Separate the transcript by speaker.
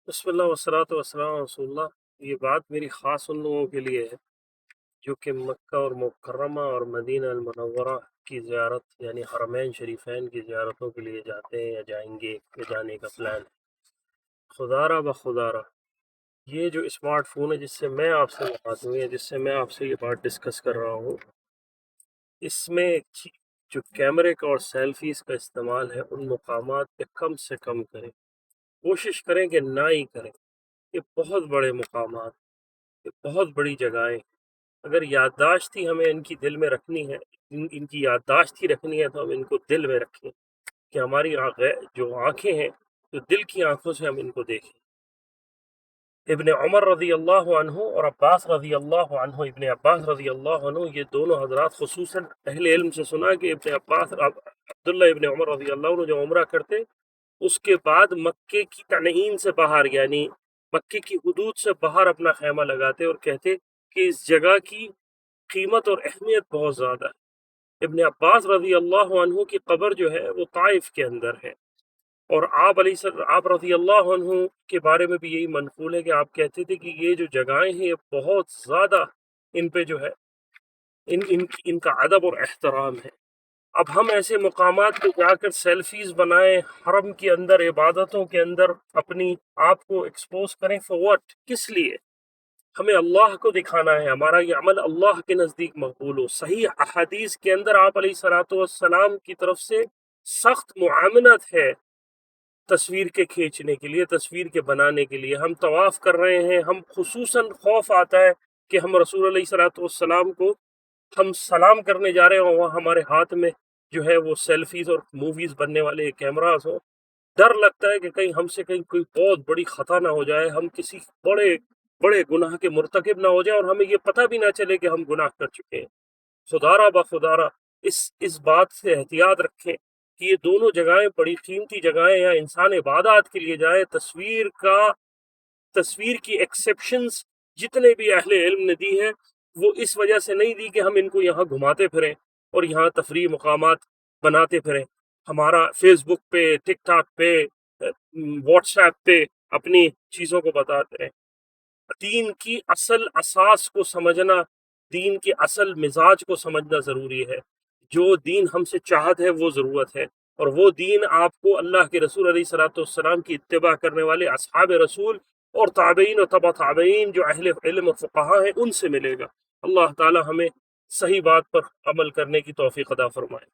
Speaker 1: بسم اللہ والصلاۃ والسلام علی رسول اللہ۔ یہ بات میری خاص ان لوگوں کے لیے ہے جو کہ مکہ اور مکرمہ اور مدینہ المنورہ کی زیارت یعنی حرمین شریفین کی زیارتوں کے لیے جاتے ہیں یا جائیں گے یا جانے کا پلان ہے۔ خدا بخدا یہ جو اسمارٹ فون ہے جس سے میں آپ سے بات ہوئی ہے، جس سے میں آپ سے یہ بات ڈسکس کر رہا ہوں، اس میں جو کیمرے کا اور سیلفیز کا استعمال ہے ان مقامات پہ کم سے کم کریں، کوشش کریں کہ نہ ہی کریں۔ یہ بہت بڑے مقامات، یہ بہت بڑی جگہیں، اگر یادداشت ہی ہمیں ان کی دل میں رکھنی ہے، ان کی یادداشت ہی رکھنی ہے تو ہم ان کو دل میں رکھیں کہ ہماری جو آنکھیں ہیں جو دل کی آنکھوں سے ہم ان کو دیکھیں۔ ابن عمر رضی اللہ عنہ اور عباس رضی اللہ عنہ، ابن عباس رضی اللہ عنہ، یہ دونوں حضرات خصوصاً اہل علم سے سنا کہ ابن عباس عبداللہ ابن عمر رضی اللہ عنہ جو عمرہ کرتے اس کے بعد مکے کی تنعیم سے باہر یعنی مکے کی حدود سے باہر اپنا خیمہ لگاتے اور کہتے کہ اس جگہ کی قیمت اور اہمیت بہت زیادہ ہے۔ ابن عباس رضی اللہ عنہ کی قبر جو ہے وہ طائف کے اندر ہے، اور آپ رضی اللہ عنہ کے بارے میں بھی یہی منقول ہے کہ آپ کہتے تھے کہ یہ جو جگہیں ہیں یہ بہت زیادہ ان پہ جو ہے ان کا ادب اور احترام ہے۔ اب ہم ایسے مقامات پہ جا کر سیلفیز بنائیں، حرم کے اندر عبادتوں کے اندر اپنی آپ کو ایکسپوز کریں، فور واٹ، کس لیے؟ ہمیں اللہ کو دکھانا ہے، ہمارا یہ عمل اللہ کے نزدیک مقبول ہو۔ صحیح احادیث کے اندر آپ علیہ الصلوۃ والسلام کی طرف سے سخت معاملت ہے تصویر کے کھینچنے کے لیے، تصویر کے بنانے کے لیے۔ ہم طواف کر رہے ہیں، ہم خصوصاً خوف آتا ہے کہ ہم رسول علیہ الصلوۃ والسلام کو ہم سلام کرنے جا رہے ہوں، وہاں ہمارے ہاتھ میں جو ہے وہ سیلفیز اور موویز بننے والے کیمراز ہوں۔ ڈر لگتا ہے کہ کہیں ہم سے کوئی بہت بڑی خطا نہ ہو جائے، ہم کسی بڑے گناہ کے مرتکب نہ ہو جائیں اور ہمیں یہ پتہ بھی نہ چلے کہ ہم گناہ کر چکے ہیں۔ خدارہ بخدارہ اس بات سے احتیاط رکھیں کہ یہ دونوں جگہیں بڑی قیمتی جگہیں ہیں، انسان عبادات کے لیے جائے۔ تصویر کی ایکسیپشنز جتنے بھی اہل علم نے دی ہیں وہ اس وجہ سے نہیں دی کہ ہم ان کو یہاں گھماتے پھریں اور یہاں تفریح مقامات بناتے پھریں، ہمارا فیس بک پہ، ٹک ٹاک پہ، واٹس ایپ پہ اپنی چیزوں کو بتاتے ہیں۔ دین کی اصل اساس کو سمجھنا، دین کے اصل مزاج کو سمجھنا ضروری ہے۔ جو دین ہم سے چاہت ہے وہ ضرورت ہے، اور وہ دین آپ کو اللہ کے رسول علیہ الصلوۃ والسلام کی اتباع کرنے والے اصحاب رسول اور تابعین اور تبع تابعین جو اہل علم و فقہا ہیں ان سے ملے گا۔ اللہ تعالی ہمیں صحیح بات پر عمل کرنے کی توفیق عطا فرمائے۔